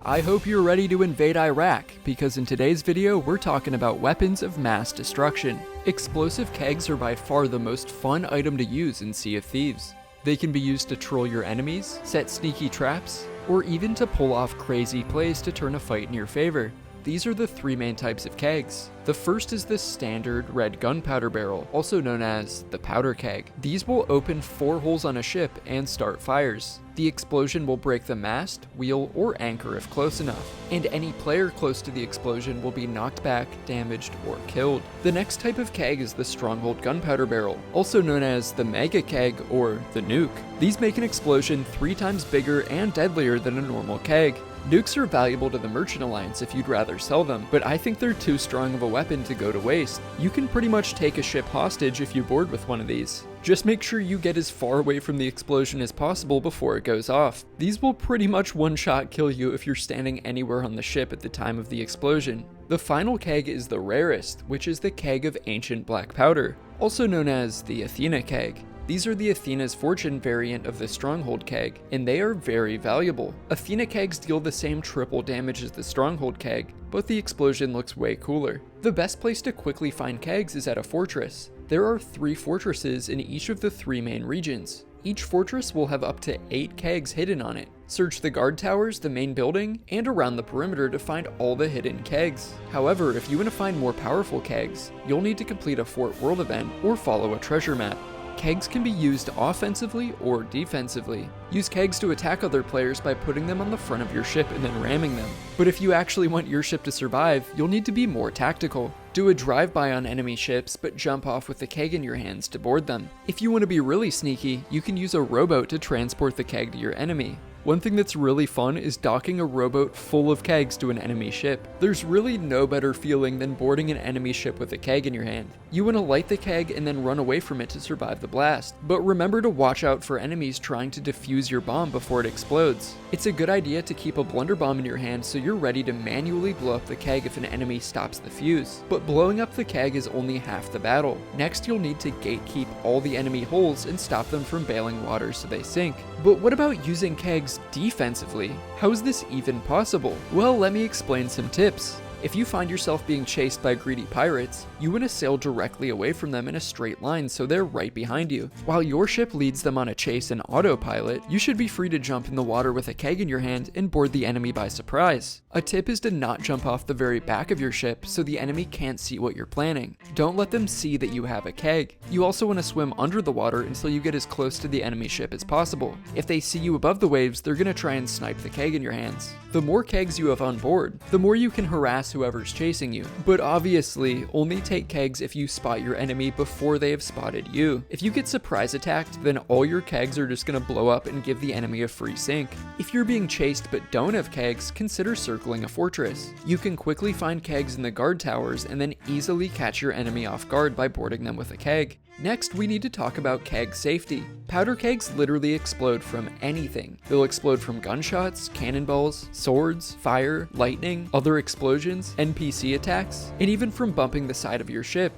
I hope you're ready to invade Iraq, because in today's video we're talking about weapons of mass destruction. Explosive kegs are by far the most fun item to use in Sea of Thieves. They can be used to troll your enemies, set sneaky traps, or even to pull off crazy plays to turn a fight in your favor. These are the three main types of kegs. The first is the standard red gunpowder barrel, also known as the powder keg. These will open 4 holes on a ship and start fires. The explosion will break the mast, wheel, or anchor if close enough, and any player close to the explosion will be knocked back, damaged, or killed. The next type of keg is the stronghold gunpowder barrel, also known as the mega keg or the nuke. These make an explosion 3 times bigger and deadlier than a normal keg. Nukes are valuable to the Merchant Alliance if you'd rather sell them, but I think they're too strong of a weapon to go to waste. You can pretty much take a ship hostage if you board with one of these. Just make sure you get as far away from the explosion as possible before it goes off. These will pretty much one-shot kill you if you're standing anywhere on the ship at the time of the explosion. The final keg is the rarest, which is the keg of ancient black powder, also known as the Athena keg. These are the Athena's Fortune variant of the Stronghold keg, and they are very valuable. Athena kegs deal the same triple damage as the Stronghold keg, but the explosion looks way cooler. The best place to quickly find kegs is at a fortress. There are 3 fortresses in each of the 3 main regions. Each fortress will have up to 8 kegs hidden on it. Search the guard towers, the main building, and around the perimeter to find all the hidden kegs. However, if you want to find more powerful kegs, you'll need to complete a Fort World event or follow a treasure map. Kegs can be used offensively or defensively. Use kegs to attack other players by putting them on the front of your ship and then ramming them. But if you actually want your ship to survive, you'll need to be more tactical. Do a drive-by on enemy ships, but jump off with the keg in your hands to board them. If you want to be really sneaky, you can use a rowboat to transport the keg to your enemy. One thing that's really fun is docking a rowboat full of kegs to an enemy ship. There's really no better feeling than boarding an enemy ship with a keg in your hand. You want to light the keg and then run away from it to survive the blast. But remember to watch out for enemies trying to defuse your bomb before it explodes. It's a good idea to keep a blunder bomb in your hand so you're ready to manually blow up the keg if an enemy stops the fuse. But blowing up the keg is only half the battle. Next, you'll need to gatekeep all the enemy holes and stop them from bailing water so they sink. But what about using kegs defensively? How is this even possible? Well, let me explain some tips. If you find yourself being chased by greedy pirates, you want to sail directly away from them in a straight line so they're right behind you. While your ship leads them on a chase in autopilot, you should be free to jump in the water with a keg in your hand and board the enemy by surprise. A tip is to not jump off the very back of your ship so the enemy can't see what you're planning. Don't let them see that you have a keg. You also want to swim under the water until you get as close to the enemy ship as possible. If they see you above the waves, they're going to try and snipe the keg in your hands. The more kegs you have on board, the more you can harass whoever's chasing you. But obviously, only take kegs if you spot your enemy before they have spotted you. If you get surprise attacked, then all your kegs are just going to blow up and give the enemy a free sink. If you're being chased but don't have kegs, consider circling a fortress. You can quickly find kegs in the guard towers and then easily catch your enemy off guard by boarding them with a keg. Next, we need to talk about keg safety. Powder kegs literally explode from anything. They'll explode from gunshots, cannonballs, swords, fire, lightning, other explosions, NPC attacks, and even from bumping the side of your ship.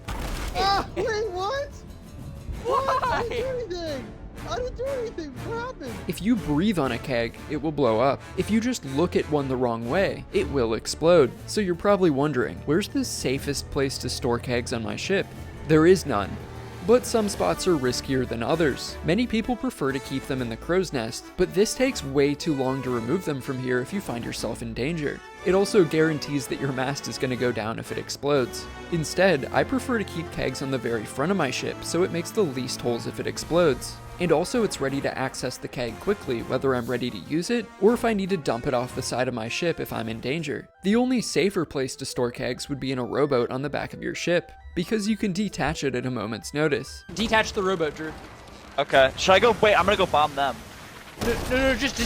Ah, wait, what? Why? I didn't do anything. I didn't do anything. What happened? If you breathe on a keg, it will blow up. If you just look at one the wrong way, it will explode. So you're probably wondering, where's the safest place to store kegs on my ship? There is none. But some spots are riskier than others. Many people prefer to keep them in the crow's nest, but this takes way too long to remove them from here if you find yourself in danger. It also guarantees that your mast is going to go down if it explodes. Instead, I prefer to keep kegs on the very front of my ship so it makes the least holes if it explodes. And also it's ready to access the keg quickly, whether I'm ready to use it, or if I need to dump it off the side of my ship if I'm in danger. The only safer place to store kegs would be in a rowboat on the back of your ship, because you can detach it at a moment's notice. Detach the rowboat, Drew. Okay, should I go? Wait, I'm gonna go bomb them. No, just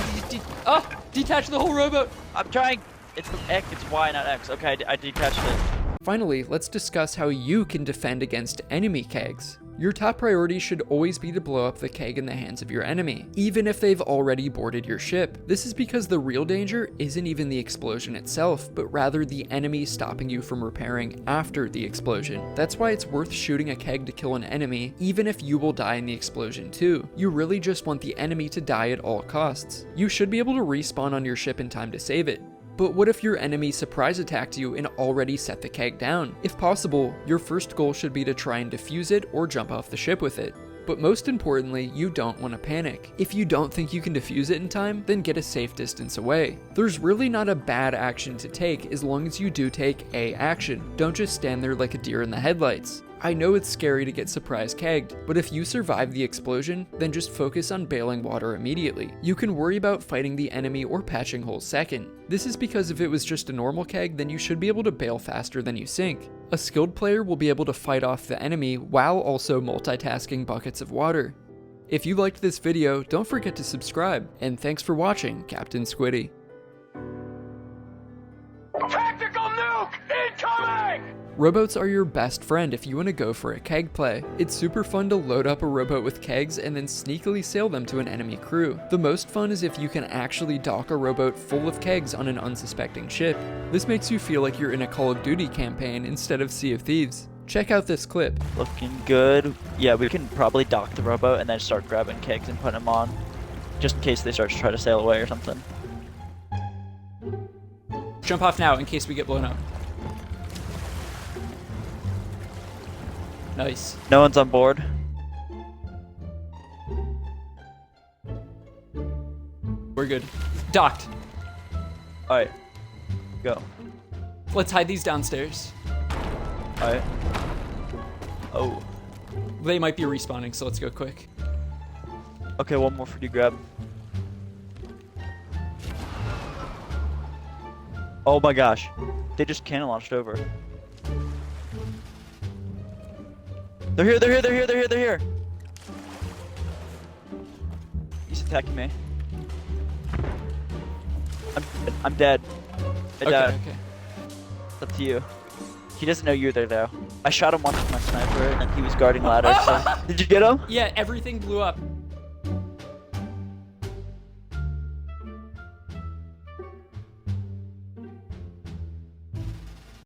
detach the whole rowboat. I'm trying. It's X, it's Y, not X. Okay, I detached it. Finally, let's discuss how you can defend against enemy kegs. Your top priority should always be to blow up the keg in the hands of your enemy, even if they've already boarded your ship. This is because the real danger isn't even the explosion itself, but rather the enemy stopping you from repairing after the explosion. That's why it's worth shooting a keg to kill an enemy, even if you will die in the explosion too. You really just want the enemy to die at all costs. You should be able to respawn on your ship in time to save it. But what if your enemy surprise attacked you and already set the keg down? If possible, your first goal should be to try and defuse it or jump off the ship with it. But most importantly, you don't want to panic. If you don't think you can defuse it in time, then get a safe distance away. There's really not a bad action to take as long as you do take a action. Don't just stand there like a deer in the headlights. I know it's scary to get surprise kegged, but if you survive the explosion, then just focus on bailing water immediately. You can worry about fighting the enemy or patching holes second. This is because if it was just a normal keg, then you should be able to bail faster than you sink. A skilled player will be able to fight off the enemy while also multitasking buckets of water. If you liked this video, don't forget to subscribe, and thanks for watching, Captain Squiddy. Tactical nuke incoming! Rowboats are your best friend if you want to go for a keg play. It's super fun to load up a rowboat with kegs and then sneakily sail them to an enemy crew. The most fun is if you can actually dock a rowboat full of kegs on an unsuspecting ship. This makes you feel like you're in a Call of Duty campaign instead of Sea of Thieves. Check out this clip. Looking good. Yeah, we can probably dock the rowboat and then start grabbing kegs and putting them on, just in case they start to try to sail away or something. Jump off now in case we get blown up. Nice. No one's on board. We're good. Docked. Alright. Go. Let's hide these downstairs. Alright. Oh. They might be respawning, so let's go quick. Okay, one more for you to grab. Oh my gosh. They just cannon launched over. They're here, they're here, they're here, they're here, they're here! He's attacking me. I'm dead. I died. Okay. It's up to you. He doesn't know you're there though. I shot him once with my sniper and he was guarding ladder, so... Did you get him? Yeah, everything blew up.